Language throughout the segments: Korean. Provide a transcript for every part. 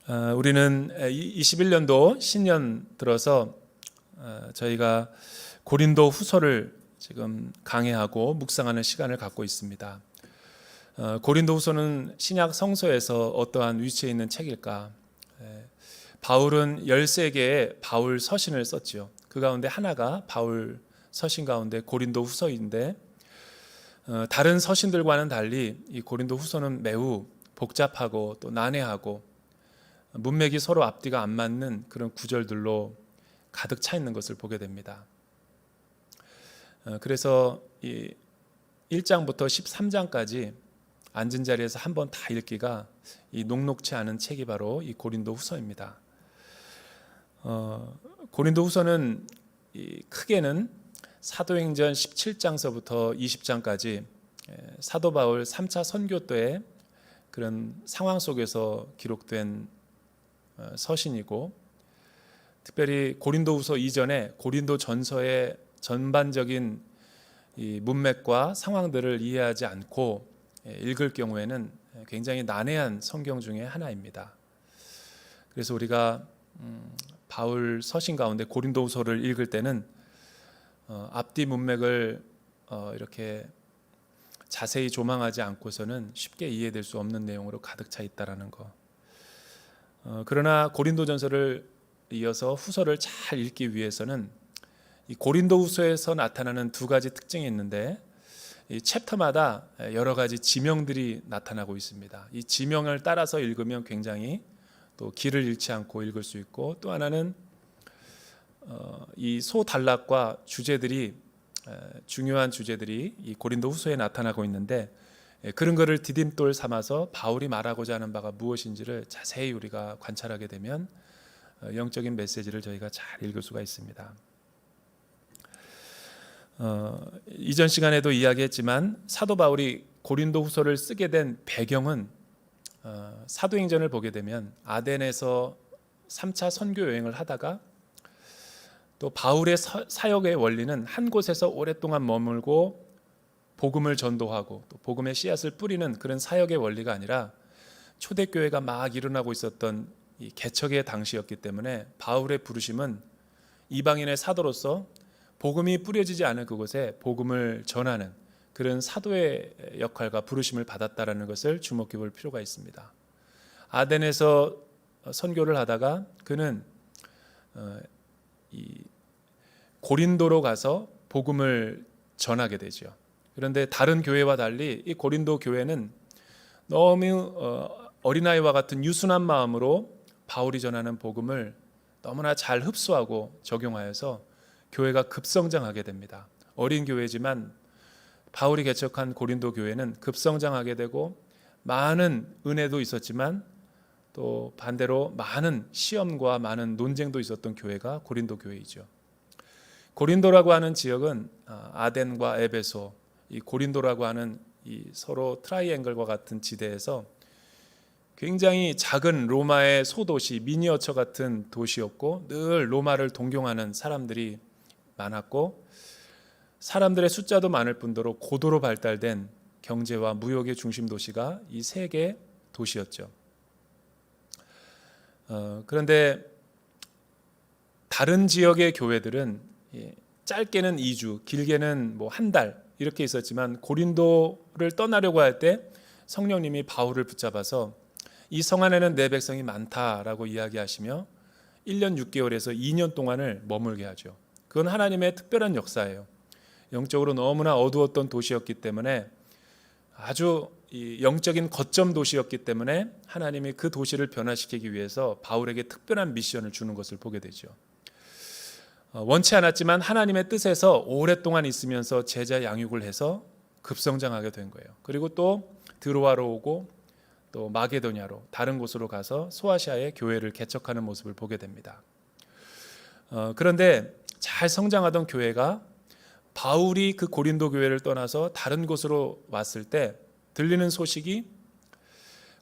우리는 21년도 신년 들어서 저희가 고린도 후서를 지금 강해하고 묵상하는 시간을 갖고 있습니다. 고린도 후서는 신약 성서에서 어떠한 위치에 있는 책일까? 바울은 13개의 바울 서신을 썼죠. 그 가운데 하나가 바울 서신 가운데 고린도 후서인데, 다른 서신들과는 달리 이 고린도 후서는 매우 복잡하고 또 난해하고 문맥이 서로 앞뒤가 안 맞는 그런 구절들로 가득 차 있는 것을 보게 됩니다. 그래서 이 1장부터 13장까지 앉은 자리에서 한번 다 읽기가 이 녹록치 않은 책이 바로 이 고린도 후서입니다. 고린도 후서는 크게는 사도행전 17장서부터 20장까지 사도 바울 3차 선교 때의 그런 상황 속에서 기록된 서신이고, 특별히 고린도 후서 이전에 고린도 전서의 전반적인 이 문맥과 상황들을 이해하지 않고 읽을 경우에는 굉장히 난해한 성경 중에 하나입니다. 그래서 우리가 바울 서신 가운데 고린도 후서를 읽을 때는 앞뒤 문맥을 이렇게 자세히 조망하지 않고서는 쉽게 이해될 수 없는 내용으로 가득 차 있다라는 거. 그러나 고린도전서를 이어서 후서를 잘 읽기 위해서는 이 고린도 후서에서 나타나는 두 가지 특징이 있는데, 이 챕터마다 여러 가지 지명들이 나타나고 있습니다. 이 지명을 따라서 읽으면 굉장히 또 길을 잃지 않고 읽을 수 있고, 또 하나는 이 소단락과 주제들이, 중요한 주제들이 이 고린도 후서에 나타나고 있는데, 그런 것을 디딤돌 삼아서 바울이 말하고자 하는 바가 무엇인지를 자세히 우리가 관찰하게 되면 영적인 메시지를 저희가 잘 읽을 수가 있습니다. 이전 시간에도 이야기했지만 사도 바울이 고린도 후서를 쓰게 된 배경은, 사도행전을 보게 되면 아덴에서 3차 선교 여행을 하다가 또 바울의 사역의 원리는 한 곳에서 오랫동안 머물고 복음을 전도하고 또 복음의 씨앗을 뿌리는 그런 사역의 원리가 아니라, 초대교회가 막 일어나고 있었던 이 개척의 당시였기 때문에 바울의 부르심은 이방인의 사도로서 복음이 뿌려지지 않은 그곳에 복음을 전하는 그런 사도의 역할과 부르심을 받았다라는 것을 주목해 볼 필요가 있습니다. 아덴에서 선교를 하다가 그는 이 고린도로 가서 복음을 전하게 되죠. 그런데 다른 교회와 달리 이 고린도 교회는 너무 어린아이와 같은 유순한 마음으로 바울이 전하는 복음을 너무나 잘 흡수하고 적용하여서 교회가 급성장하게 됩니다. 어린 교회지만 바울이 개척한 고린도 교회는 급성장하게 되고, 많은 은혜도 있었지만 또 반대로 많은 시험과 많은 논쟁도 있었던 교회가 고린도 교회이죠. 고린도라고 하는 지역은 아덴과 에베소, 이 고린도라고 하는 이 서로 트라이앵글과 같은 지대에서 굉장히 작은 로마의 소도시, 미니어처 같은 도시였고, 늘 로마를 동경하는 사람들이 많았고, 사람들의 숫자도 많을 뿐더러 고도로 발달된 경제와 무역의 중심 도시가 이 세계 도시였죠. 그런데 다른 지역의 교회들은 짧게는 2주, 길게는 뭐 한 달 이렇게 있었지만, 고린도를 떠나려고 할 때 성령님이 바울을 붙잡아서 이 성 안에는 내 백성이 많다라고 이야기하시며 1년 6개월에서 2년 동안을 머물게 하죠. 그건 하나님의 특별한 역사예요. 영적으로 너무나 어두웠던 도시였기 때문에, 아주 영적인 거점 도시였기 때문에 하나님이 그 도시를 변화시키기 위해서 바울에게 특별한 미션을 주는 것을 보게 되죠. 원치 않았지만 하나님의 뜻에서 오랫동안 있으면서 제자 양육을 해서 급성장하게 된 거예요. 그리고 또 드로아로 오고 또 마게도냐로, 다른 곳으로 가서 소아시아의 교회를 개척하는 모습을 보게 됩니다. 그런데 잘 성장하던 교회가 바울이 그 고린도 교회를 떠나서 다른 곳으로 왔을 때 들리는 소식이,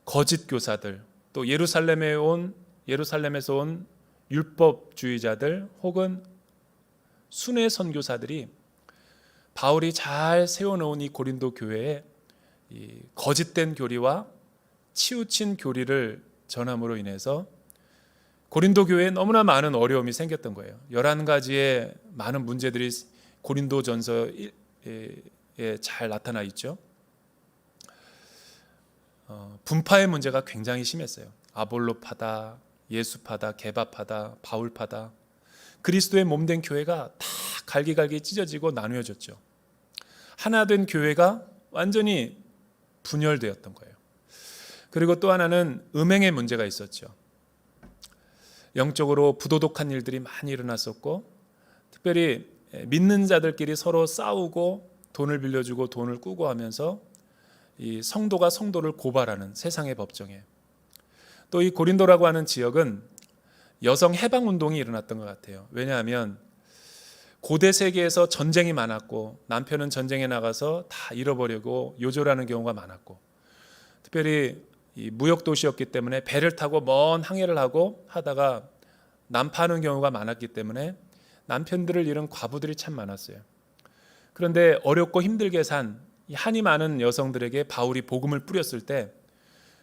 거짓 교사들, 또 예루살렘에서 온 율법주의자들 혹은 순회 선교사들이 바울이 잘 세워놓은 이 고린도 교회에 이 거짓된 교리와 치우친 교리를 전함으로 인해서 고린도 교회에 너무나 많은 어려움이 생겼던 거예요. 11가지의 많은 문제들이 고린도전서에 잘 나타나 있죠. 분파의 문제가 굉장히 심했어요. 아볼로파다, 예수파다, 게바파다, 바울파다. 그리스도의 몸된 교회가 다 갈기갈기 찢어지고 나누어졌죠. 하나 된 교회가 완전히 분열되었던 거예요. 그리고 또 하나는 음행의 문제가 있었죠. 영적으로 부도덕한 일들이 많이 일어났었고, 특별히 믿는 자들끼리 서로 싸우고 돈을 빌려주고 돈을 꾸고 하면서 이 성도가 성도를 고발하는 세상의 법정에, 또 이 고린도라고 하는 지역은 여성 해방 운동이 일어났던 것 같아요. 왜냐하면 고대 세계에서 전쟁이 많았고 남편은 전쟁에 나가서 다 잃어버리고 요절하는 경우가 많았고, 특별히 이 무역 도시였기 때문에 배를 타고 먼 항해를 하고 하다가 난파하는 경우가 많았기 때문에 남편들을 잃은 과부들이 참 많았어요. 그런데 어렵고 힘들게 산 한이 많은 여성들에게 바울이 복음을 뿌렸을 때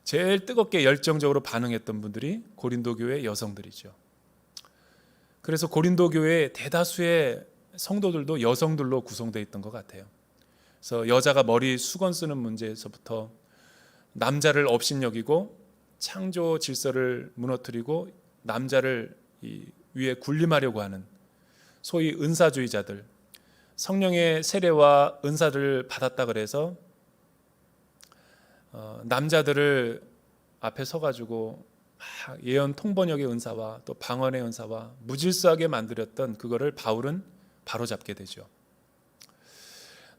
제일 뜨겁게 열정적으로 반응했던 분들이 고린도 교회 여성들이죠. 그래서 고린도 교회 대다수의 성도들도 여성들로 구성되어 있던 것 같아요. 그래서 여자가 머리 수건 쓰는 문제에서부터 남자를 업신여기고 창조 질서를 무너뜨리고 남자를 위에 군림하려고 하는 소위 은사주의자들, 성령의 세례와 은사를 받았다 그래서 남자들을 앞에 서가지고 예언 통번역의 은사와 또 방언의 은사와 무질서하게 만들었던 그거를 바울은 바로잡게 되죠.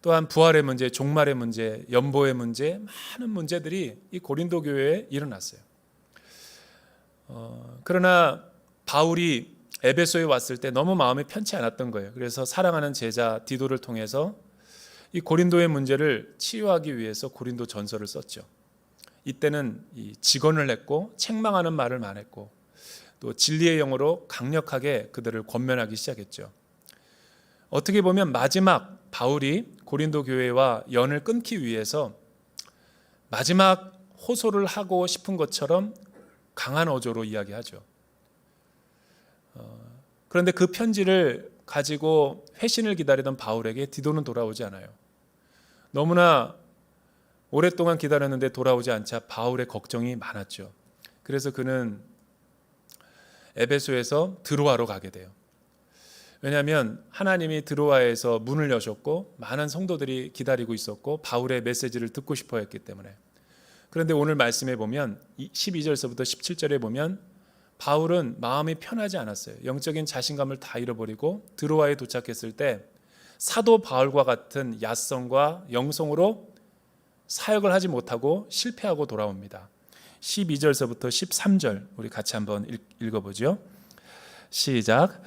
또한 부활의 문제, 종말의 문제, 연보의 문제, 많은 문제들이 이 고린도 교회에 일어났어요. 그러나 바울이 에베소에 왔을 때 너무 마음이 편치 않았던 거예요. 그래서 사랑하는 제자 디도를 통해서 이 고린도의 문제를 치유하기 위해서 고린도 전서를 썼죠. 이때는 직언을 했고 책망하는 말을 많이 했고 또 진리의 영으로 강력하게 그들을 권면하기 시작했죠. 어떻게 보면 마지막 바울이 고린도 교회와 연을 끊기 위해서 마지막 호소를 하고 싶은 것처럼 강한 어조로 이야기하죠. 그런데 그 편지를 가지고 회신을 기다리던 바울에게 디도는 돌아오지 않아요. 너무나 오랫동안 기다렸는데 돌아오지 않자 바울의 걱정이 많았죠. 그래서 그는 에베소에서 드로아로 가게 돼요. 왜냐하면 하나님이 드로아에서 문을 여셨고 많은 성도들이 기다리고 있었고 바울의 메시지를 듣고 싶어 했기 때문에. 그런데 오늘 말씀에 보면 12절서부터 17절에 보면 바울은 마음이 편하지 않았어요. 영적인 자신감을 다 잃어버리고 드로아에 도착했을 때 사도 바울과 같은 야성과 영성으로 사역을 하지 못하고 실패하고 돌아옵니다. 12절서부터 13절 우리 같이 한번 읽어보죠. 시작.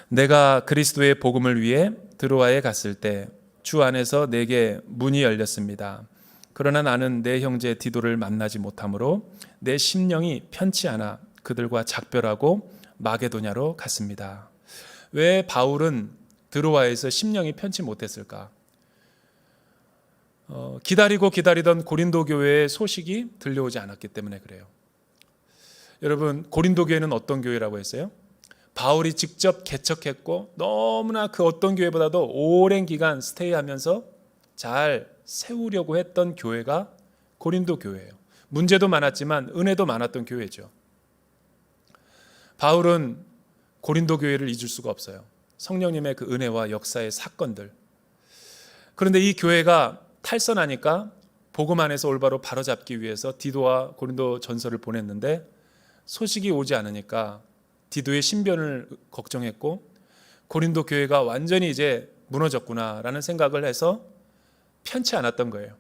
내가 그리스도의 복음을 위해 드로아에 갔을 때 주 안에서 내게 문이 열렸습니다. 그러나 나는 내 형제 디도를 만나지 못하므로 내 심령이 편치 않아 그들과 작별하고 마게도냐로 갔습니다. 왜 바울은 드로아에서 심령이 편치 못했을까? 기다리던 고린도 교회의 소식이 들려오지 않았기 때문에 그래요. 여러분, 고린도 교회는 어떤 교회라고 했어요? 바울이 직접 개척했고 너무나 그 어떤 교회보다도 오랜 기간 스테이하면서 잘 세우려고 했던 교회가 고린도 교회예요. 문제도 많았지만 은혜도 많았던 교회죠. 바울은 고린도 교회를 잊을 수가 없어요. 성령님의 그 은혜와 역사의 사건들. 그런데 이 교회가 탈선하니까 복음 안에서 올바로 바로잡기 위해서 디도와 고린도 전서를 보냈는데 소식이 오지 않으니까 디도의 신변을 걱정했고 고린도 교회가 완전히 이제 무너졌구나라는 생각을 해서 편치 않았던 거예요.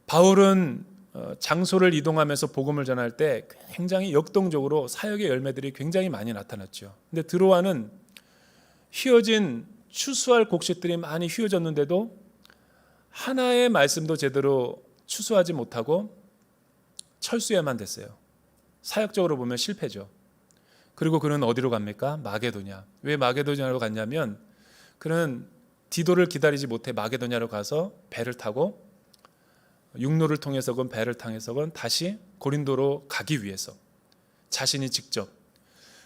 바울은 장소를 이동하면서 복음을 전할 때 굉장히 역동적으로 사역의 열매들이 굉장히 많이 나타났죠. 근데 드로아는 휘어진 추수할 곡식들이 많이 휘어졌는데도 하나의 말씀도 제대로 추수하지 못하고 철수해야만 됐어요. 사역적으로 보면 실패죠. 그리고 그는 어디로 갑니까? 마게도냐. 왜 마게도냐로 갔냐면 그는 디도를 기다리지 못해 마게도냐로 가서 배를 타고 육로를 통해서건 배를 통해서건 다시 고린도로 가기 위해서 자신이 직접.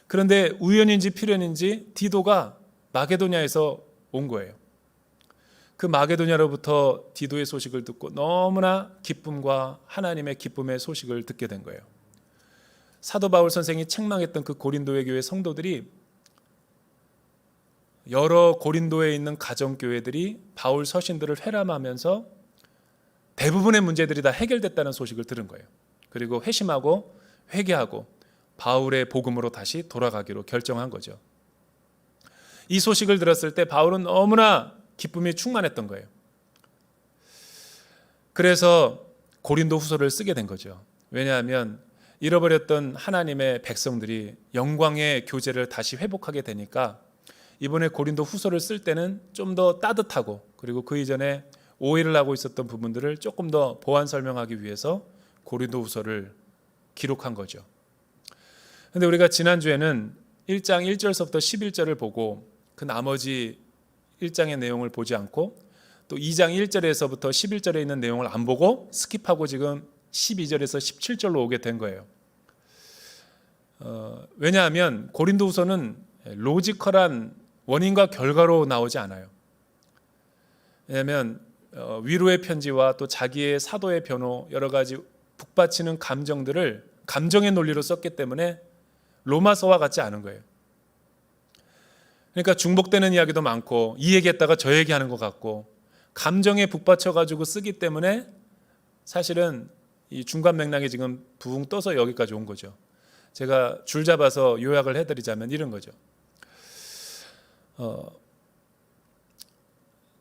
그런데 우연인지 필연인지 디도가 마게도냐에서 온 거예요. 그 마게도냐로부터 디도의 소식을 듣고 너무나 기쁨과 하나님의 기쁨의 소식을 듣게 된 거예요. 사도 바울 선생이 책망했던 그 고린도의 교회 성도들이 여러 고린도에 있는 가정교회들이 바울 서신들을 회람하면서 대부분의 문제들이 다 해결됐다는 소식을 들은 거예요. 그리고 회심하고 회개하고 바울의 복음으로 다시 돌아가기로 결정한 거죠. 이 소식을 들었을 때 바울은 너무나 기쁨이 충만했던 거예요. 그래서 고린도 후서를 쓰게 된 거죠. 왜냐하면 잃어버렸던 하나님의 백성들이 영광의 교제를 다시 회복하게 되니까 이번에 고린도 후서를 쓸 때는 좀 더 따뜻하고 그리고 그 이전에 오해를 하고 있었던 부분들을 조금 더 보완 설명하기 위해서 고린도 후서를 기록한 거죠. 그런데 우리가 지난주에는 1장 1절서부터 11절을 보고 그 나머지 1장의 내용을 보지 않고 또 2장 1절에서부터 11절에 있는 내용을 안 보고 스킵하고 지금 12절에서 17절로 오게 된 거예요. 왜냐하면 고린도후서는 로지컬한 원인과 결과로 나오지 않아요. 왜냐하면 위로의 편지와 또 자기의 사도의 변호 여러 가지 북받치는 감정들을 감정의 논리로 썼기 때문에 로마서와 같지 않은 거예요. 그러니까 중복되는 이야기도 많고 이 얘기했다가 저 얘기하는 것 같고 감정에 북받쳐 가지고 쓰기 때문에 사실은 이 중간 맥락이 지금 붕 떠서 여기까지 온 거죠. 제가 줄 잡아서 요약을 해드리자면 이런 거죠.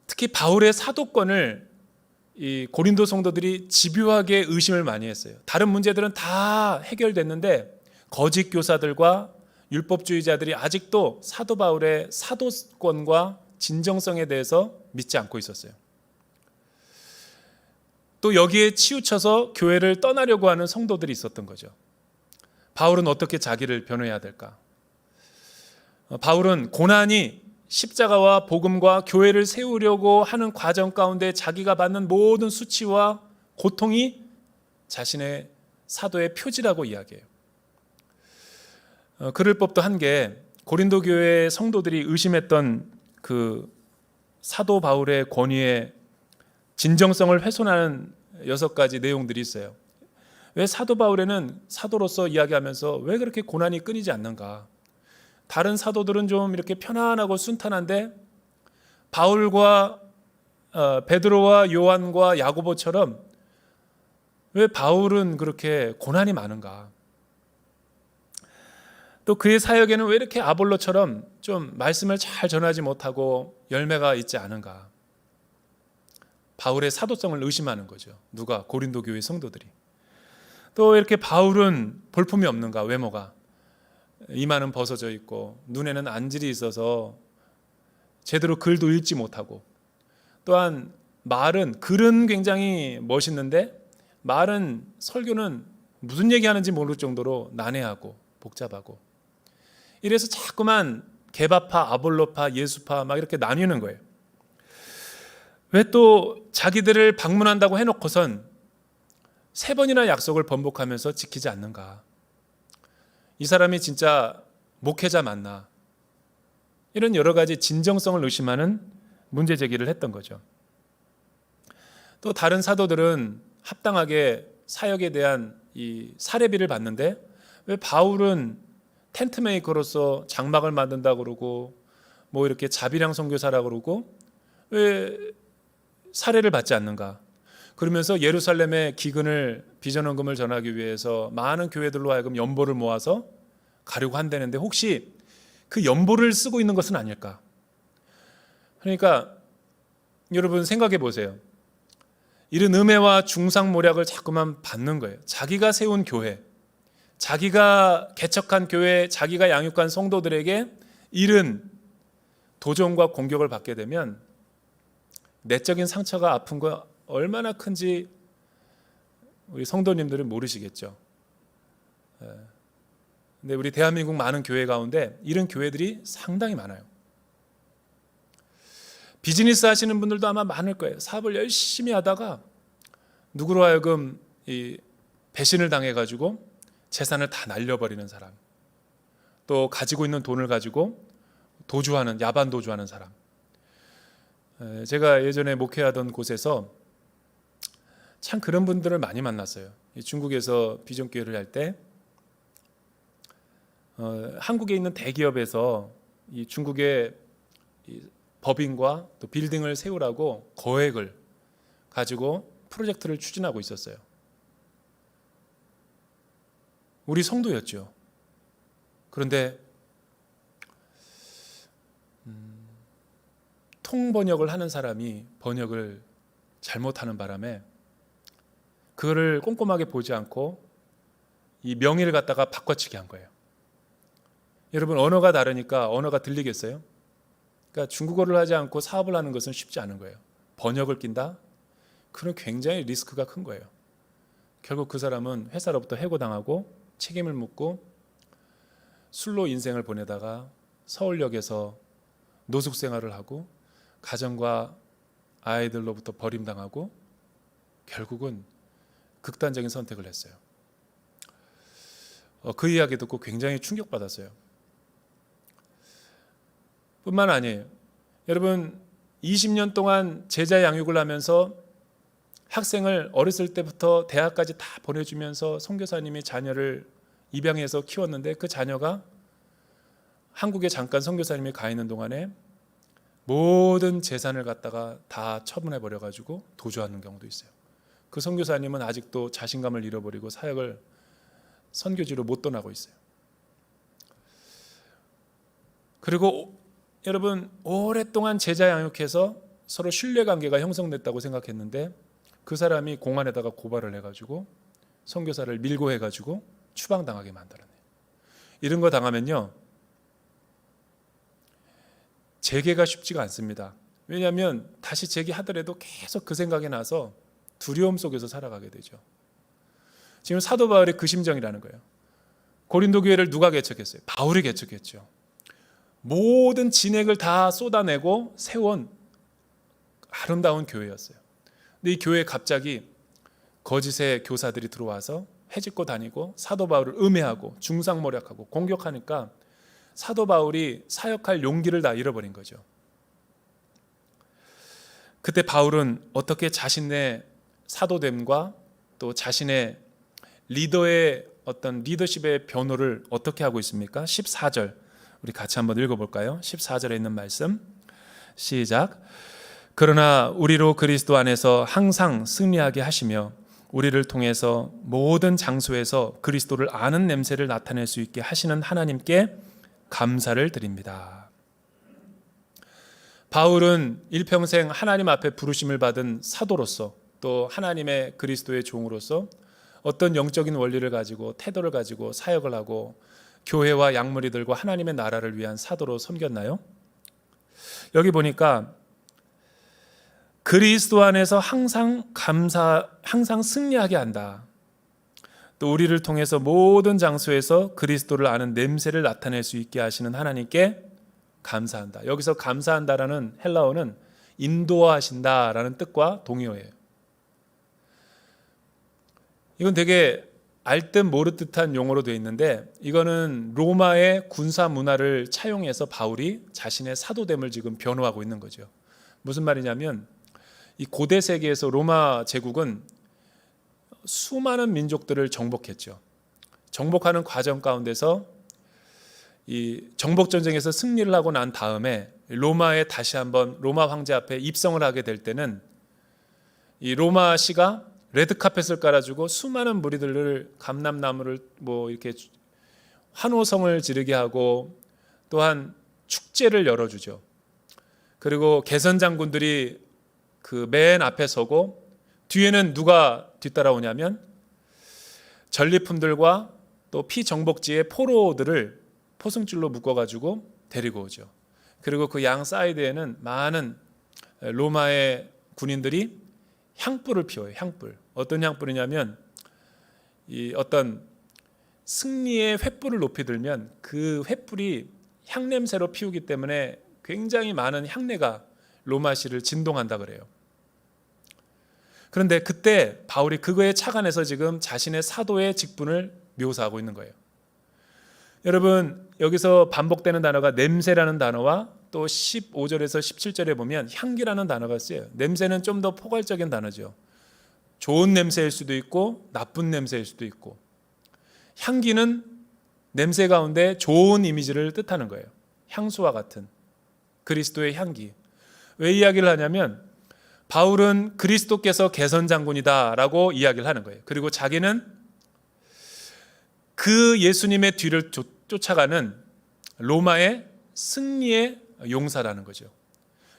특히 바울의 사도권을 이 고린도 성도들이 집요하게 의심을 많이 했어요. 다른 문제들은 다 해결됐는데 거짓 교사들과 율법주의자들이 아직도 사도 바울의 사도권과 진정성에 대해서 믿지 않고 있었어요. 또 여기에 치우쳐서 교회를 떠나려고 하는 성도들이 있었던 거죠. 바울은 어떻게 자기를 변호해야 될까? 바울은 고난이 십자가와 복음과 교회를 세우려고 하는 과정 가운데 자기가 받는 모든 수치와 고통이 자신의 사도의 표지라고 이야기해요. 그럴 법도 한 게 고린도 교회의 성도들이 의심했던 그 사도 바울의 권위의 진정성을 훼손하는 6가지 내용들이 있어요. 왜 사도 바울에는 사도로서 이야기하면서 왜 그렇게 고난이 끊이지 않는가? 다른 사도들은 좀 이렇게 편안하고 순탄한데 바울과 베드로와 요한과 야고보처럼 왜 바울은 그렇게 고난이 많은가? 또 그의 사역에는 왜 이렇게 아볼로처럼 좀 말씀을 잘 전하지 못하고 열매가 있지 않은가? 바울의 사도성을 의심하는 거죠. 누가? 고린도 교회 성도들이. 또 이렇게 바울은 볼품이 없는가? 외모가. 이마는 벗어져 있고 눈에는 안질이 있어서 제대로 글도 읽지 못하고 또한 글은 굉장히 멋있는데 말은 설교는 무슨 얘기하는지 모를 정도로 난해하고 복잡하고 이래서 자꾸만 게바파, 아볼로파, 예수파 막 이렇게 나뉘는 거예요. 왜 또 자기들을 방문한다고 해놓고선 3번이나 약속을 번복하면서 지키지 않는가? 이 사람이 진짜 목회자 맞나? 이런 여러 가지 진정성을 의심하는 문제 제기를 했던 거죠. 또 다른 사도들은 합당하게 사역에 대한 이 사례비를 받는데 왜 바울은 텐트 메이커로서 장막을 만든다고 그러고 뭐 이렇게 자비량 선교사라고 그러고 왜 사례를 받지 않는가? 그러면서 예루살렘의 기근을 비전원금을 전하기 위해서 많은 교회들로 하여금 연보를 모아서 가려고 한다는데 혹시 그 연보를 쓰고 있는 것은 아닐까? 그러니까 여러분 생각해 보세요. 이런 음해와 중상모략을 자꾸만 받는 거예요. 자기가 세운 교회, 자기가 개척한 교회, 자기가 양육한 성도들에게 이른 도전과 공격을 받게 되면 내적인 상처가 아픈 거 얼마나 큰지 우리 성도님들은 모르시겠죠. 근데 우리 대한민국 많은 교회 가운데 이런 교회들이 상당히 많아요. 비즈니스 하시는 분들도 아마 많을 거예요. 사업을 열심히 하다가 누구로 하여금 이 배신을 당해가지고 재산을 다 날려버리는 사람, 또 가지고 있는 돈을 가지고 도주하는, 야반 도주하는 사람. 제가 예전에 목회하던 곳에서 참 그런 분들을 많이 만났어요. 중국에서 비전교회를 할 때 한국에 있는 대기업에서 이 중국의 이 법인과 또 빌딩을 세우라고 거액을 가지고 프로젝트를 추진하고 있었어요. 우리 성도였죠. 그런데 통번역을 하는 사람이 번역을 잘못하는 바람에 그거를 꼼꼼하게 보지 않고 이 명의를 갖다가 바꿔치기 한 거예요. 여러분, 언어가 다르니까 언어가 들리겠어요? 그러니까 중국어를 하지 않고 사업을 하는 것은 쉽지 않은 거예요. 번역을 낀다? 그건 굉장히 리스크가 큰 거예요. 결국 그 사람은 회사로부터 해고당하고 책임을 묻고 술로 인생을 보내다가 서울역에서 노숙 생활을 하고 가정과 아이들로부터 버림당하고 결국은 극단적인 선택을 했어요. 그 이야기 듣고 굉장히 충격받았어요. 뿐만 아니에요. 여러분, 20년 동안 제자 양육을 하면서 학생을 어렸을 때부터 대학까지 다 보내주면서 선교사님이 자녀를 입양해서 키웠는데 그 자녀가 한국에 잠깐 선교사님이 가 있는 동안에 모든 재산을 갖다가 다 처분해 버려 가지고 도주하는 경우도 있어요. 그 선교사님은 아직도 자신감을 잃어버리고 사역을 선교지로 못 떠나고 있어요. 그리고 여러분, 오랫동안 제자 양육해서 서로 신뢰관계가 형성됐다고 생각했는데 그 사람이 공안에다가 고발을 해가지고 선교사를 밀고 해가지고 추방당하게 만들었네요. 이런 거 당하면요, 재개가 쉽지가 않습니다. 왜냐하면 다시 재개하더라도 계속 그 생각이 나서 두려움 속에서 살아가게 되죠. 지금 사도 바울의 그 심정이라는 거예요. 고린도 교회를 누가 개척했어요? 바울이 개척했죠. 모든 진액을 다 쏟아내고 세운 아름다운 교회였어요. 근데 이 교회에 갑자기 거짓의 교사들이 들어와서 해집고 다니고 사도 바울을 음해하고 중상모략하고 공격하니까 사도 바울이 사역할 용기를 다 잃어버린 거죠. 그때 바울은 어떻게 자신의 사도됨과 또 자신의 리더의 어떤 리더십의 변호를 어떻게 하고 있습니까? 14절 우리 같이 한번 읽어볼까요? 14절에 있는 말씀 시작. 그러나 우리로 그리스도 안에서 항상 승리하게 하시며 우리를 통해서 모든 장소에서 그리스도를 아는 냄새를 나타낼 수 있게 하시는 하나님께 감사를 드립니다. 바울은 일평생 하나님 앞에 부르심을 받은 사도로서 또 하나님의 그리스도의 종으로서 어떤 영적인 원리를 가지고 태도를 가지고 사역을 하고 교회와 양무리들과 하나님의 나라를 위한 사도로 섬겼나요? 여기 보니까 그리스도 안에서 항상 승리하게 한다. 또 우리를 통해서 모든 장소에서 그리스도를 아는 냄새를 나타낼 수 있게 하시는 하나님께 감사한다. 여기서 감사한다라는 헬라어는 인도하신다라는 뜻과 동의어예요. 이건 되게 알듯 모르듯한 용어로 되어 있는데 이거는 로마의 군사 문화를 차용해서 바울이 자신의 사도됨을 지금 변호하고 있는 거죠. 무슨 말이냐면 이 고대 세계에서 로마 제국은 수많은 민족들을 정복했죠. 정복하는 과정 가운데서 이 정복 전쟁에서 승리를 하고 난 다음에 로마에 다시 한번 로마 황제 앞에 입성을 하게 될 때는 이 로마시가 레드카펫을 깔아주고 수많은 무리들을 감람나무를 이렇게 환호성을 지르게 하고 또한 축제를 열어주죠. 그리고 개선 장군들이 그 맨 앞에 서고 뒤에는 누가 뒤따라오냐면 전리품들과 또 피정복지의 포로들을 포승줄로 묶어가지고 데리고 오죠. 그리고 그 양 사이드에는 많은 로마의 군인들이 향불을 피워요. 향불. 어떤 향불이냐면 이 어떤 승리의 횃불을 높이 들면 그 횃불이 향냄새로 피우기 때문에 굉장히 많은 향내가 로마시를 진동한다 그래요. 그런데 그때 바울이 그거에 착안해서 지금 자신의 사도의 직분을 묘사하고 있는 거예요. 여러분, 여기서 반복되는 단어가 냄새라는 단어와 또 15절에서 17절에 보면 향기라는 단어가 쓰여요. 냄새는 좀 더 포괄적인 단어죠. 좋은 냄새일 수도 있고 나쁜 냄새일 수도 있고, 향기는 냄새 가운데 좋은 이미지를 뜻하는 거예요. 향수와 같은 그리스도의 향기. 왜 이야기를 하냐면 바울은 그리스도께서 개선장군이다라고 이야기를 하는 거예요. 그리고 자기는 그 예수님의 뒤를 쫓아가는 로마의 승리의 용사라는 거죠.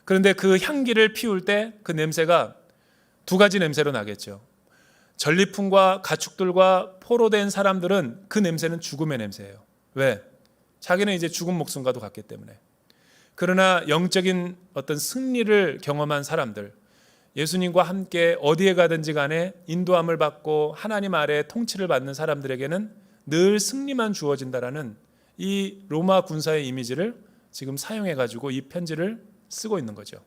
그런데 그 향기를 피울 때 그 냄새가 두 가지 냄새로 나겠죠. 전리품과 가축들과 포로된 사람들은 그 냄새는 죽음의 냄새예요. 왜? 자기는 이제 죽은 목숨과도 같기 때문에. 그러나 영적인 어떤 승리를 경험한 사람들, 예수님과 함께 어디에 가든지 간에 인도함을 받고 하나님 아래 통치를 받는 사람들에게는 늘 승리만 주어진다라는 이 로마 군사의 이미지를 지금 사용해가지고 이 편지를 쓰고 있는 거죠.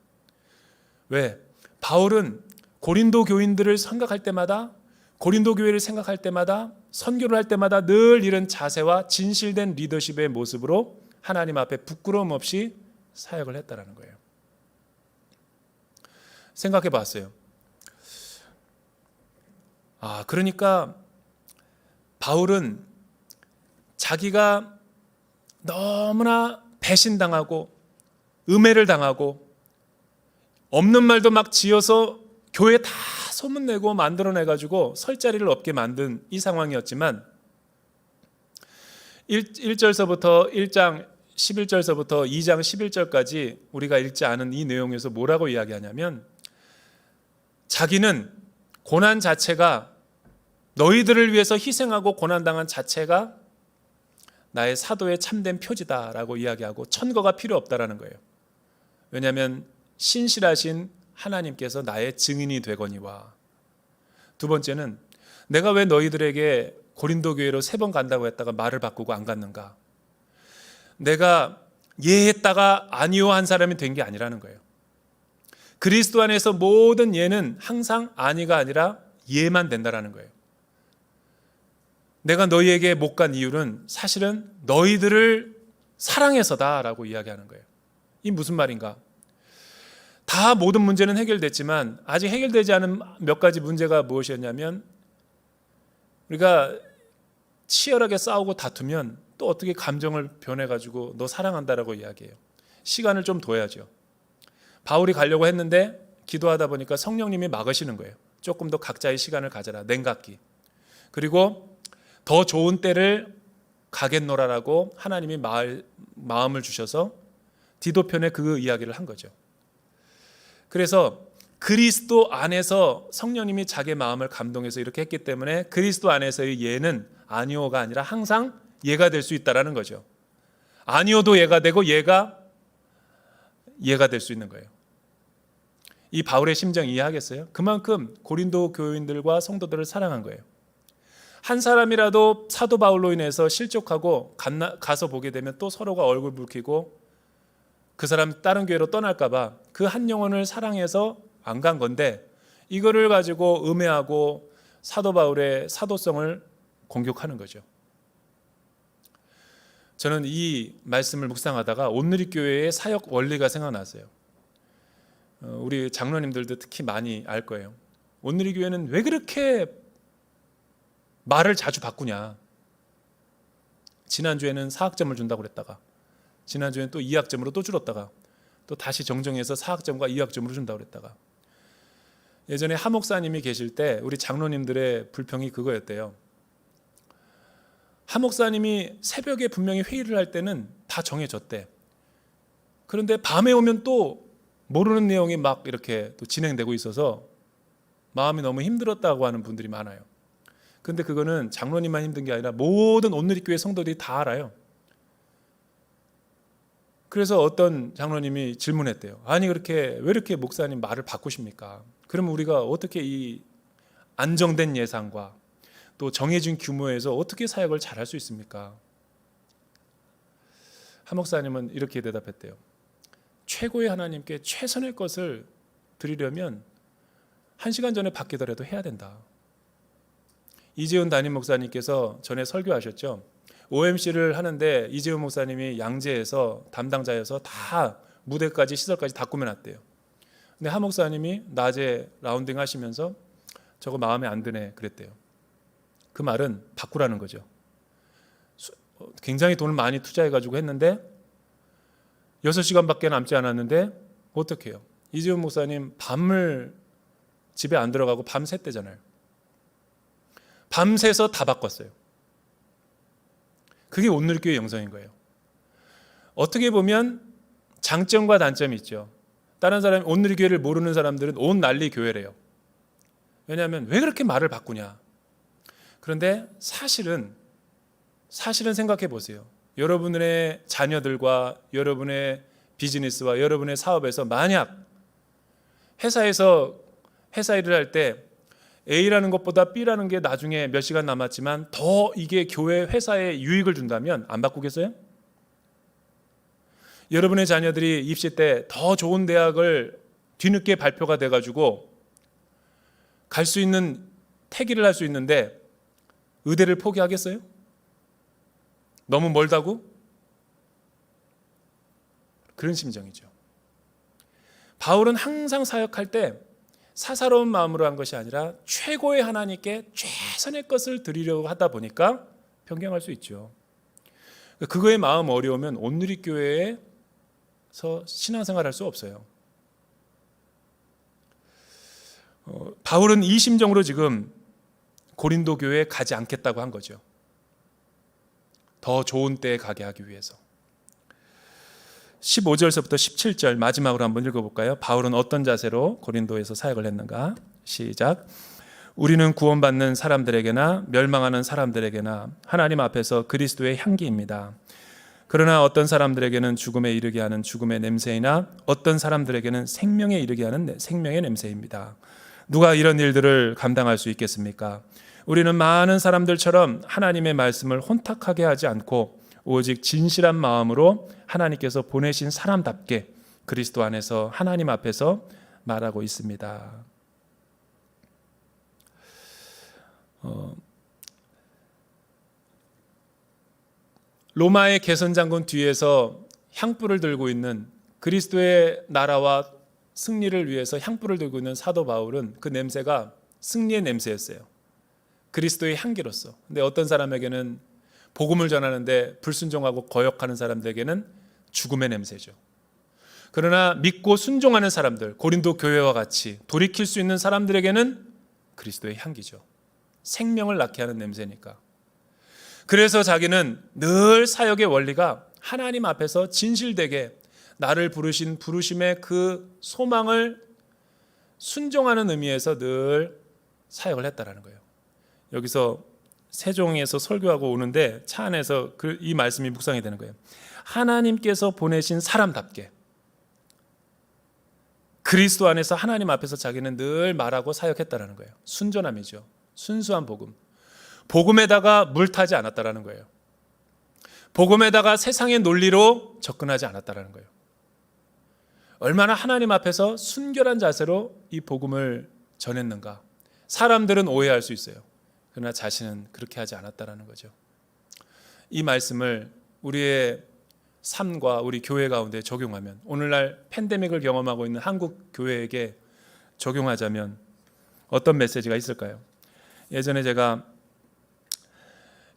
왜? 바울은 고린도 교인들을 생각할 때마다, 고린도 교회를 생각할 때마다, 선교를 할 때마다 늘 이런 자세와 진실된 리더십의 모습으로 하나님 앞에 부끄러움 없이 사역을 했다라는 거예요. 생각해 봤어요. 그러니까 바울은 자기가 너무나 배신당하고 음해를 당하고 없는 말도 막 지어서 교회 다 소문내고 만들어내가지고 설 자리를 없게 만든 이 상황이었지만 1절서부터 1장 11절서부터 2장 11절까지 우리가 읽지 않은 이 내용에서 뭐라고 이야기하냐면 자기는 고난 자체가, 너희들을 위해서 희생하고 고난당한 자체가 나의 사도의 참된 표지다라고 이야기하고 천거가 필요 없다라는 거예요. 왜냐하면 신실하신 하나님께서 나의 증인이 되거니와. 두 번째는 내가 왜 너희들에게 고린도 교회로 3번 간다고 했다가 말을 바꾸고 안 갔는가? 내가 예했다가 아니요 한 사람이 된 게 아니라는 거예요. 그리스도 안에서 모든 예는 항상 아니가 아니라 예만 된다라는 거예요. 내가 너희에게 못 간 이유는 사실은 너희들을 사랑해서다라고 이야기하는 거예요. 이 무슨 말인가? 다 모든 문제는 해결됐지만 아직 해결되지 않은 몇 가지 문제가 무엇이었냐면, 우리가 치열하게 싸우고 다투면 또 어떻게 감정을 변해가지고 너 사랑한다라고 이야기해요. 시간을 좀 둬야죠. 바울이 가려고 했는데 기도하다 보니까 성령님이 막으시는 거예요. 조금 더 각자의 시간을 가져라, 냉각기. 그리고 더 좋은 때를 가겠노라라고 하나님이 마음을 주셔서 디도편에 그 이야기를 한 거죠. 그래서 그리스도 안에서 성령님이 자기의 마음을 감동해서 이렇게 했기 때문에 그리스도 안에서의 예는 아니오가 아니라 항상 예가 될 수 있다라는 거죠. 아니오도 예가 되고 예가 될 수 있는 거예요. 이 바울의 심정 이해하겠어요? 그만큼 고린도 교인들과 성도들을 사랑한 거예요. 한 사람이라도 사도 바울로 인해서 실족하고 가서 보게 되면 또 서로가 얼굴 붉히고 그 사람 다른 교회로 떠날까 봐 그 한 영혼을 사랑해서 안 간 건데, 이거를 가지고 음해하고 사도 바울의 사도성을 공격하는 거죠. 저는 이 말씀을 묵상하다가 온누리 교회의 사역 원리가 생각났어요. 우리 장로님들도 특히 많이 알 거예요. 온누리 교회는 왜 그렇게 말을 자주 바꾸냐. 지난주에는 4학점을 준다고 그랬다가 지난주에는 또 2학점으로 또 줄었다가 또 다시 정정해서 4학점과 2학점으로 준다고 그랬다가, 예전에 하 목사님이 계실 때 우리 장로님들의 불평이 그거였대요. 하 목사님이 새벽에 분명히 회의를 할 때는 다 정해졌대. 그런데 밤에 오면 또 모르는 내용이 막 이렇게 또 진행되고 있어서 마음이 너무 힘들었다고 하는 분들이 많아요. 근데 그거는 장로님만 힘든 게 아니라 모든 온누리교회 성도들이 다 알아요. 그래서 어떤 장로님이 질문했대요. 아니 왜 이렇게 목사님 말을 바꾸십니까? 그러면 우리가 어떻게 이 안정된 예산과 또 정해진 규모에서 어떻게 사역을 잘할 수 있습니까? 하 목사님은 이렇게 대답했대요. 최고의 하나님께 최선의 것을 드리려면 1시간 전에 바뀌더라도 해야 된다. 이재훈 담임 목사님께서 전에 설교하셨죠. OMC를 하는데 이재훈 목사님이 양재에서 담당자여서 다 무대까지 시설까지 다 꾸며놨대요. 근데 하 목사님이 낮에 라운딩 하시면서 저거 마음에 안 드네 그랬대요. 그 말은 바꾸라는 거죠. 굉장히 돈을 많이 투자해가지고 했는데 6시간밖에 남지 않았는데 어떻게 해요? 이재훈 목사님 밤을 집에 안 들어가고 밤 샜대잖아요. 밤새서 다 바꿨어요. 그게 온누리교회 영성인 거예요. 어떻게 보면 장점과 단점이 있죠. 다른 사람이 온누리교회를 모르는 사람들은 온 난리 교회래요. 왜냐하면 왜 그렇게 말을 바꾸냐. 그런데 사실은 생각해 보세요. 여러분의 자녀들과 여러분의 비즈니스와 여러분의 사업에서 만약 회사에서 회사 일을 할 때 A라는 것보다 B라는 게 나중에 몇 시간 남았지만 더 이게 교회 회사에 유익을 준다면 안 바꾸겠어요? 여러분의 자녀들이 입시 때 더 좋은 대학을 뒤늦게 발표가 돼가지고 갈 수 있는 태기를 할 수 있는데 의대를 포기하겠어요? 너무 멀다고? 그런 심정이죠. 바울은 항상 사역할 때 사사로운 마음으로 한 것이 아니라 최고의 하나님께 최선의 것을 드리려고 하다 보니까 변경할 수 있죠. 그거의 마음 어려우면 온누리교회에서 신앙생활 할 수 없어요. 바울은 이 심정으로 지금 고린도 교회에 가지 않겠다고 한 거죠. 더 좋은 때에 가게 하기 위해서. 15절서부터 17절 마지막으로 한번 읽어볼까요? 바울은 어떤 자세로 고린도에서 사역을 했는가? 시작. 우리는 구원받는 사람들에게나 멸망하는 사람들에게나 하나님 앞에서 그리스도의 향기입니다. 그러나 어떤 사람들에게는 죽음에 이르게 하는 죽음의 냄새이나 어떤 사람들에게는 생명에 이르게 하는 생명의 냄새입니다. 누가 이런 일들을 감당할 수 있겠습니까? 우리는 많은 사람들처럼 하나님의 말씀을 혼탁하게 하지 않고 오직 진실한 마음으로 하나님께서 보내신 사람답게 그리스도 안에서 하나님 앞에서 말하고 있습니다. 로마의 개선장군 뒤에서 향불을 들고 있는 그리스도의 나라와 승리를 위해서 향불을 들고 있는 사도 바울은 그 냄새가 승리의 냄새였어요. 그리스도의 향기로서. 근데 어떤 사람에게는 복음을 전하는데 불순종하고 거역하는 사람들에게는 죽음의 냄새죠. 그러나 믿고 순종하는 사람들, 고린도 교회와 같이 돌이킬 수 있는 사람들에게는 그리스도의 향기죠. 생명을 낳게 하는 냄새니까. 그래서 자기는 늘 사역의 원리가 하나님 앞에서 진실되게 나를 부르신 부르심의 그 소망을 순종하는 의미에서 늘 사역을 했다라는 거예요. 여기서 세종에서 설교하고 오는데 차 안에서 이 말씀이 묵상이 되는 거예요. 하나님께서 보내신 사람답게 그리스도 안에서 하나님 앞에서 자기는 늘 말하고 사역했다라는 거예요. 순전함이죠. 순수한 복음. 복음에다가 물타지 않았다라는 거예요. 복음에다가 세상의 논리로 접근하지 않았다라는 거예요. 얼마나 하나님 앞에서 순결한 자세로 이 복음을 전했는가. 사람들은 오해할 수 있어요. 그러나 자신은 그렇게 하지 않았다라는 거죠. 이 말씀을 우리의 삶과 우리 교회 가운데 적용하면, 오늘날 팬데믹을 경험하고 있는 한국 교회에게 적용하자면 어떤 메시지가 있을까요? 예전에 제가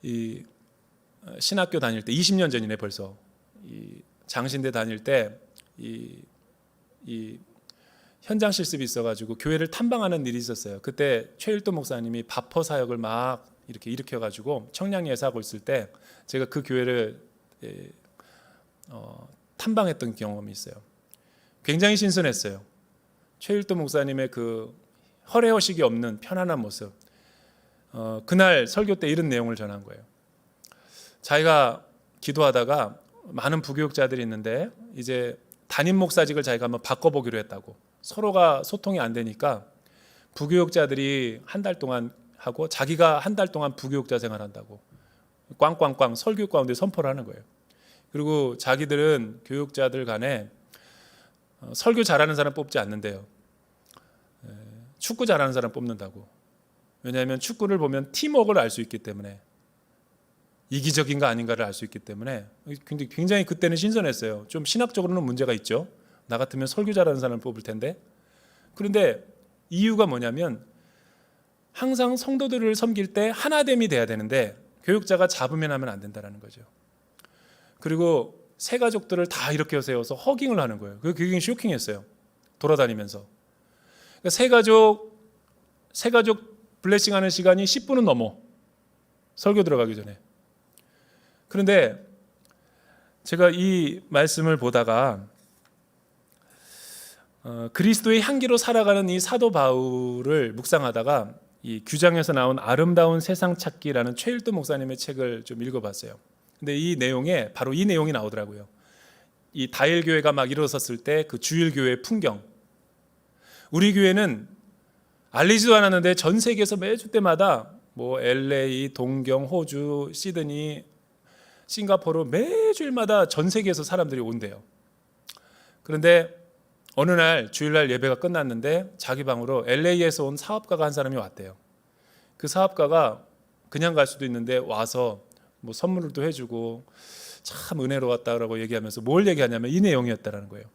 이 신학교 다닐 때 20년 전이네 벌써, 이 장신대 다닐 때 이 현장 실습이 있어가지고 교회를 탐방하는 일이 있었어요. 그때 최일도 목사님이 바퍼 사역을 막 이렇게 일으켜가지고 청량리에서 하고 있을 때 제가 그 교회를 탐방했던 경험이 있어요. 굉장히 신선했어요. 최일도 목사님의 그 허례허식이 없는 편안한 모습. 그날 설교 때 이런 내용을 전한 거예요. 자기가 기도하다가 많은 부교육자들이 있는데 이제 담임 목사직을 자기가 한번 바꿔보기로 했다고. 서로가 소통이 안 되니까 부교육자들이 한 달 동안 하고 자기가 한 달 동안 부교육자 생활한다고 꽝꽝꽝 설교 가운데 선포를 하는 거예요. 그리고 자기들은 교육자들 간에 설교 잘하는 사람 뽑지 않는데요. 축구 잘하는 사람 뽑는다고. 왜냐하면 축구를 보면 팀워크를 알 수 있기 때문에, 이기적인가 아닌가를 알 수 있기 때문에. 근데 굉장히 그때는 신선했어요. 좀 신학적으로는 문제가 있죠. 나 같으면 설교 잘하는 사람을 뽑을 텐데. 그런데 이유가 뭐냐면 항상 성도들을 섬길 때 하나됨이 돼야 되는데 교육자가 잡으면 하면 안 된다는 거죠. 그리고 새 가족들을 다 이렇게 세워서 허깅을 하는 거예요. 그게 굉장히 쇼킹했어요. 돌아다니면서. 그러니까 새 가족 블레싱하는 시간이 10분은 넘어. 설교 들어가기 전에. 그런데 제가 이 말씀을 보다가 그리스도의 향기로 살아가는 이 사도 바울을 묵상하다가 이 규장에서 나온 아름다운 세상 찾기라는 최일도 목사님의 책을 좀 읽어봤어요. 근데 이 내용에 바로 이 내용이 나오더라고요. 이 다일 교회가 막 일어섰을 때 그 주일 교회의 풍경. 우리 교회는 알리지도 않았는데 전 세계에서 매주 때마다 뭐 LA, 동경, 호주, 시드니, 싱가포르 매주일마다 전 세계에서 사람들이 온대요. 그런데 어느 날 주일날 예배가 끝났는데 자기 방으로 LA에서 온 사업가가 한 사람이 왔대요. 그 사업가가 그냥 갈 수도 있는데 와서 뭐 선물도 해주고 참 은혜로웠다라고 얘기하면서 뭘 얘기하냐면 이 내용이었다라는 거예요.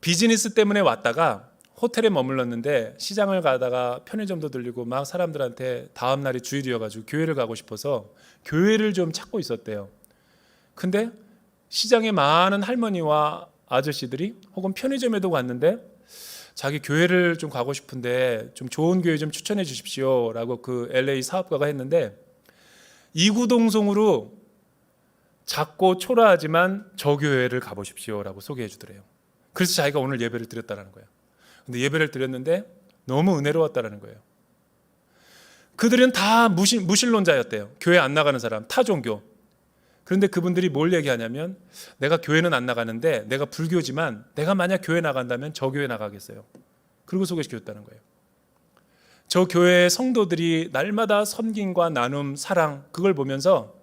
비즈니스 때문에 왔다가 호텔에 머물렀는데 시장을 가다가 편의점도 들리고 막 사람들한테 다음 날이 주일이어가지고 교회를 가고 싶어서 교회를 좀 찾고 있었대요. 근데 시장에 많은 할머니와 아저씨들이 혹은 편의점에도 갔는데 자기 교회를 좀 가고 싶은데 좀 좋은 교회 좀 추천해 주십시오 라고 그 LA 사업가가 했는데 이구동성으로 작고 초라하지만 저 교회를 가보십시오 라고 소개해 주더래요. 그래서 자기가 오늘 예배를 드렸다는 거예요. 근데 예배를 드렸는데 너무 은혜로웠다는 거예요. 그들은 다 무신론자였대요. 교회 안 나가는 사람, 타종교. 그런데 그분들이 뭘 얘기하냐면 내가 교회는 안 나가는데 내가 불교지만 내가 만약 교회 나간다면 저 교회 나가겠어요. 그리고 소개시켰다는 거예요. 저 교회의 성도들이 날마다 섬김과 나눔, 사랑 그걸 보면서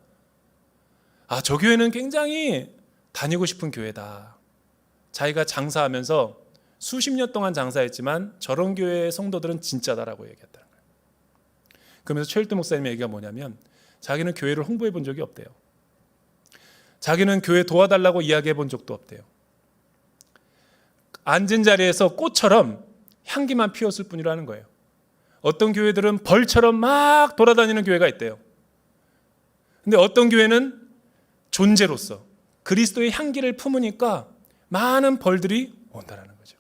아, 저 교회는 굉장히 다니고 싶은 교회다. 자기가 장사하면서 수십 년 동안 장사했지만 저런 교회의 성도들은 진짜다라고 얘기했다는 거예요. 그러면서 최일도 목사님의 얘기가 뭐냐면 자기는 교회를 홍보해 본 적이 없대요. 자기는 교회 도와달라고 이야기해 본 적도 없대요. 앉은 자리에서 꽃처럼 향기만 피웠을 뿐이라는 거예요. 어떤 교회들은 벌처럼 막 돌아다니는 교회가 있대요. 근데 어떤 교회는 존재로서 그리스도의 향기를 품으니까 많은 벌들이 온다라는 거죠.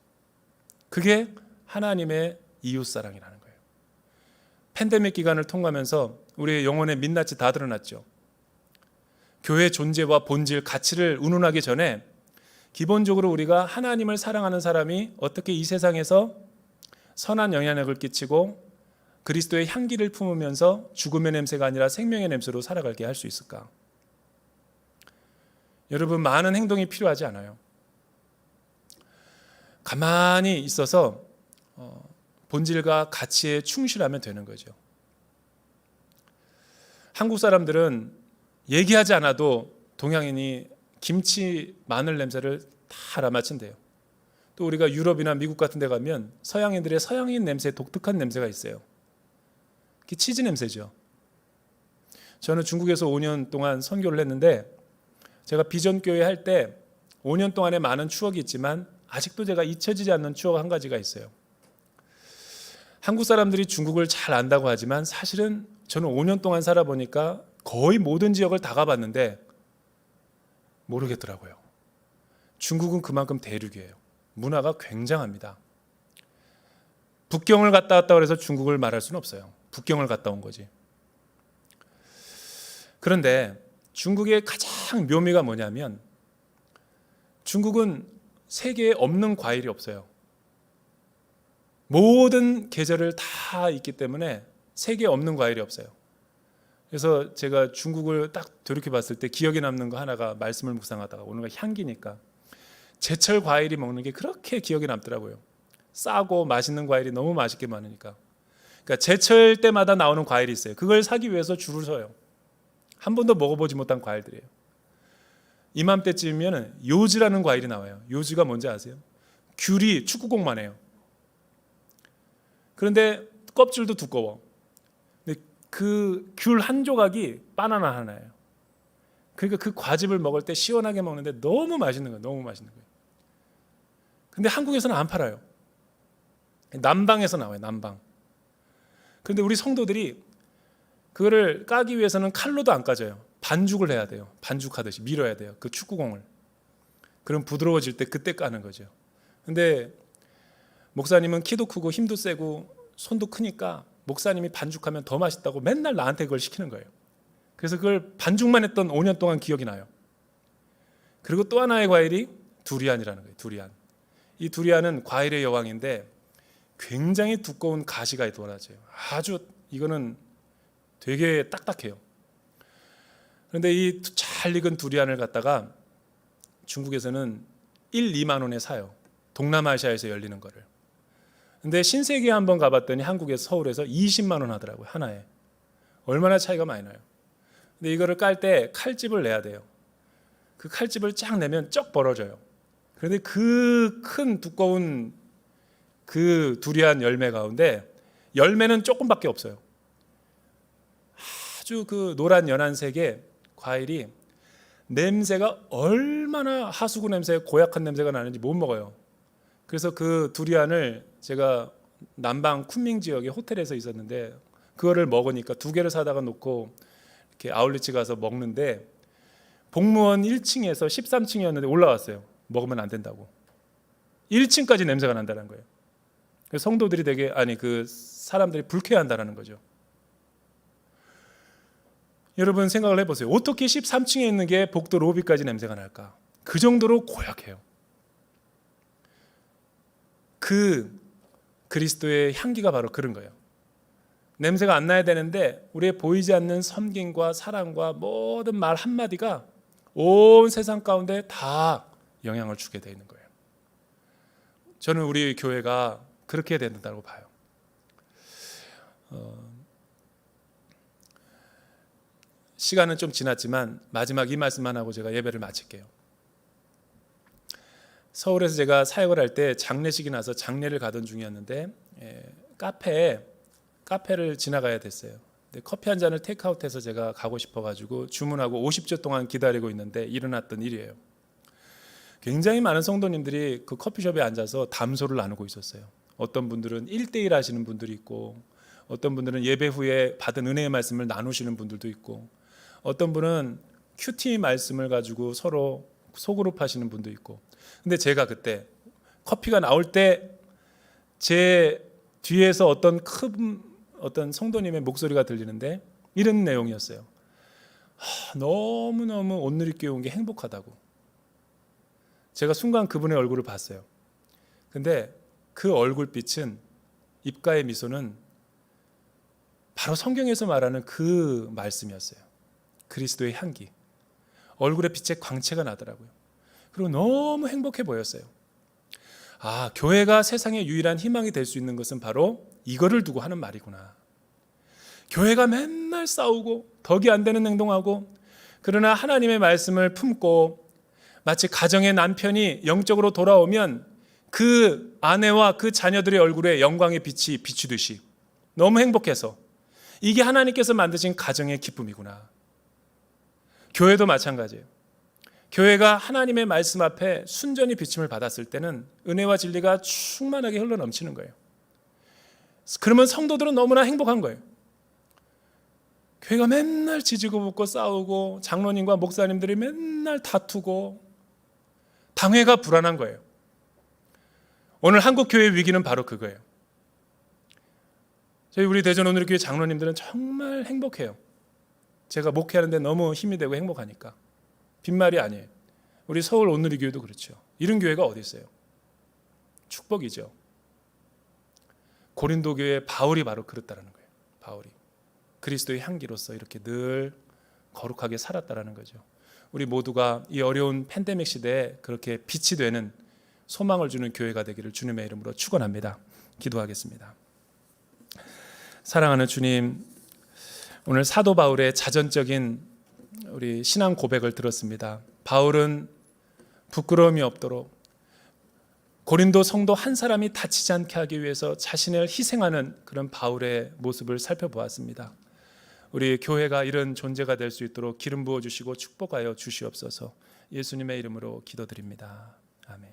그게 하나님의 이웃사랑이라는 거예요. 팬데믹 기간을 통과하면서 우리의 영혼의 민낯이 다 드러났죠. 교회 존재와 본질, 가치를 운운하기 전에 기본적으로 우리가 하나님을 사랑하는 사람이 어떻게 이 세상에서 선한 영향력을 끼치고 그리스도의 향기를 품으면서 죽음의 냄새가 아니라 생명의 냄새로 살아가게 할 수 있을까? 여러분, 많은 행동이 필요하지 않아요. 가만히 있어서 본질과 가치에 충실하면 되는 거죠. 한국 사람들은 얘기하지 않아도 동양인이 김치, 마늘 냄새를 다 알아맞힌대요. 또 우리가 유럽이나 미국 같은 데 가면 서양인들의 서양인 냄새, 독특한 냄새가 있어요. 그게 치즈 냄새죠. 저는 중국에서 5년 동안 선교를 했는데 제가 비전교회 할 때 5년 동안의 많은 추억이 있지만 아직도 제가 잊혀지지 않는 추억 한 가지가 있어요. 한국 사람들이 중국을 잘 안다고 하지만 사실은 저는 5년 동안 살아보니까 거의 모든 지역을 다 가봤는데 모르겠더라고요. 중국은 그만큼 대륙이에요. 문화가 굉장합니다. 북경을 갔다 왔다 그래서 중국을 말할 수는 없어요. 북경을 갔다 온 거지. 그런데 중국의 가장 묘미가 뭐냐면 중국은 세계에 없는 과일이 없어요. 모든 계절을 다 있기 때문에 세계에 없는 과일이 없어요. 그래서 제가 중국을 딱 돌이켜 봤을 때 기억에 남는 거 하나가 말씀을 묵상하다가 오늘 향기니까 제철 과일이 먹는 게 그렇게 기억에 남더라고요. 싸고 맛있는 과일이 너무 맛있게 많으니까. 그러니까 제철 때마다 나오는 과일이 있어요. 그걸 사기 위해서 줄을 서요. 한 번도 먹어보지 못한 과일들이에요. 이맘때쯤이면 요즈라는 과일이 나와요. 요즈가 뭔지 아세요? 귤이 축구공만 해요. 그런데 껍질도 두꺼워. 근데 그 귤 한 조각이 바나나 하나예요. 그러니까 그 과즙을 먹을 때 시원하게 먹는데 너무 맛있는 거예요. 너무 맛있는 거예요. 근데 한국에서는 안 팔아요. 남방에서 나와요. 남방. 그런데 우리 성도들이 그거를 까기 위해서는 칼로도 안 까져요. 반죽을 해야 돼요. 반죽하듯이 밀어야 돼요. 그 축구공을. 그럼 부드러워질 때 그때 까는 거죠. 근데 목사님은 키도 크고 힘도 세고 손도 크니까 목사님이 반죽하면 더 맛있다고 맨날 나한테 그걸 시키는 거예요. 그래서 그걸 반죽만 했던 5년 동안 기억이 나요. 그리고 또 하나의 과일이 두리안이라는 거예요. 두리안. 이 두리안은 과일의 여왕인데 굉장히 두꺼운 가시가 돌아져요. 아주 이거는 되게 딱딱해요. 그런데 이 잘 익은 두리안을 갖다가 중국에서는 1, 2만 원에 사요. 동남아시아에서 열리는 거를. 근데 신세계에 한번 가봤더니 한국에서 서울에서 20만 원 하더라고요. 하나에. 얼마나 차이가 많이 나요. 근데 이거를 깔 때 칼집을 내야 돼요. 그 칼집을 쫙 내면 쩍 벌어져요. 그런데 그 큰 두꺼운 그 두리안 열매 가운데 열매는 조금밖에 없어요. 아주 그 노란 연한색의 과일이 냄새가 얼마나 하수구 냄새, 고약한 냄새가 나는지 못 먹어요. 그래서 그 두리안을 제가 남방 쿤밍 지역의 호텔에서 있었는데 그거를 먹으니까 2개를 사다가 놓고 이렇게 아울렛에 가서 먹는데 복무원 1층에서 13층이었는데 올라왔어요. 먹으면 안 된다고. 1층까지 냄새가 난다는 거예요. 그래서 성도들이 되게 그 사람들이 불쾌해한다는 거죠. 여러분 생각을 해보세요. 어떻게 13층에 있는 게 복도 로비까지 냄새가 날까? 그 정도로 고약해요. 그 그리스도의 향기가 바로 그런 거예요. 냄새가 안 나야 되는데 우리의 보이지 않는 섬김과 사랑과 모든 말 한마디가 온 세상 가운데 다 영향을 주게 되어 있는 거예요. 저는 우리 교회가 그렇게 된다고 봐요. 시간은 좀 지났지만 마지막 이 말씀만 하고 제가 예배를 마칠게요. 서울에서 제가 사역을 할 때 장례식이 나서 장례를 가던 중이었는데 카페를 지나가야 됐어요. 근데 커피 한 잔을 테이크아웃해서 제가 가고 싶어가지고 주문하고 50초 동안 기다리고 있는데 일어났던 일이에요. 굉장히 많은 성도님들이 그 커피숍에 앉아서 담소를 나누고 있었어요. 어떤 분들은 1대1 하시는 분들이 있고 어떤 분들은 예배 후에 받은 은혜의 말씀을 나누시는 분들도 있고 어떤 분은 큐티 말씀을 가지고 서로 소그룹 하시는 분도 있고. 근데 제가 그때 커피가 나올 때 제 뒤에서 어떤 성도님의 목소리가 들리는데 이런 내용이었어요. 너무너무 온누리교회 온 게 행복하다고. 제가 순간 그분의 얼굴을 봤어요. 근데 그 얼굴빛은, 입가의 미소는 바로 성경에서 말하는 그 말씀이었어요. 그리스도의 향기. 얼굴에 빛의 광채가 나더라고요. 그리고 너무 행복해 보였어요. 교회가 세상의 유일한 희망이 될 수 있는 것은 바로 이거를 두고 하는 말이구나. 교회가 맨날 싸우고 덕이 안 되는 행동하고, 그러나 하나님의 말씀을 품고 마치 가정의 남편이 영적으로 돌아오면 그 아내와 그 자녀들의 얼굴에 영광의 빛이 비추듯이 너무 행복해서, 이게 하나님께서 만드신 가정의 기쁨이구나. 교회도 마찬가지예요. 교회가 하나님의 말씀 앞에 순전히 비침을 받았을 때는 은혜와 진리가 충만하게 흘러넘치는 거예요. 그러면 성도들은 너무나 행복한 거예요. 교회가 맨날 지지고 볶고 싸우고 장로님과 목사님들이 맨날 다투고 당회가 불안한 거예요. 오늘 한국교회의 위기는 바로 그거예요. 저희 우리 대전 온누리교회 장로님들은 정말 행복해요. 제가 목회하는데 너무 힘이 되고 행복하니까. 빈말이 아니에요. 우리 서울 온누리교회도 그렇죠. 이런 교회가 어디 있어요? 축복이죠. 고린도 교회 바울이 바로 그렇다라는 거예요. 바울이 그리스도의 향기로서 이렇게 늘 거룩하게 살았다라는 거죠. 우리 모두가 이 어려운 팬데믹 시대에 그렇게 빛이 되는, 소망을 주는 교회가 되기를 주님의 이름으로 축원합니다. 기도하겠습니다. 사랑하는 주님, 오늘 사도 바울의 자전적인 우리 신앙 고백을 들었습니다. 바울은 부끄러움이 없도록 고린도 성도 한 사람이 다치지 않게 하기 위해서 자신을 희생하는 그런 바울의 모습을 살펴보았습니다. 우리 교회가 이런 존재가 될 수 있도록 기름 부어 주시고 축복하여 주시옵소서. 예수님의 이름으로 기도드립니다. 아멘.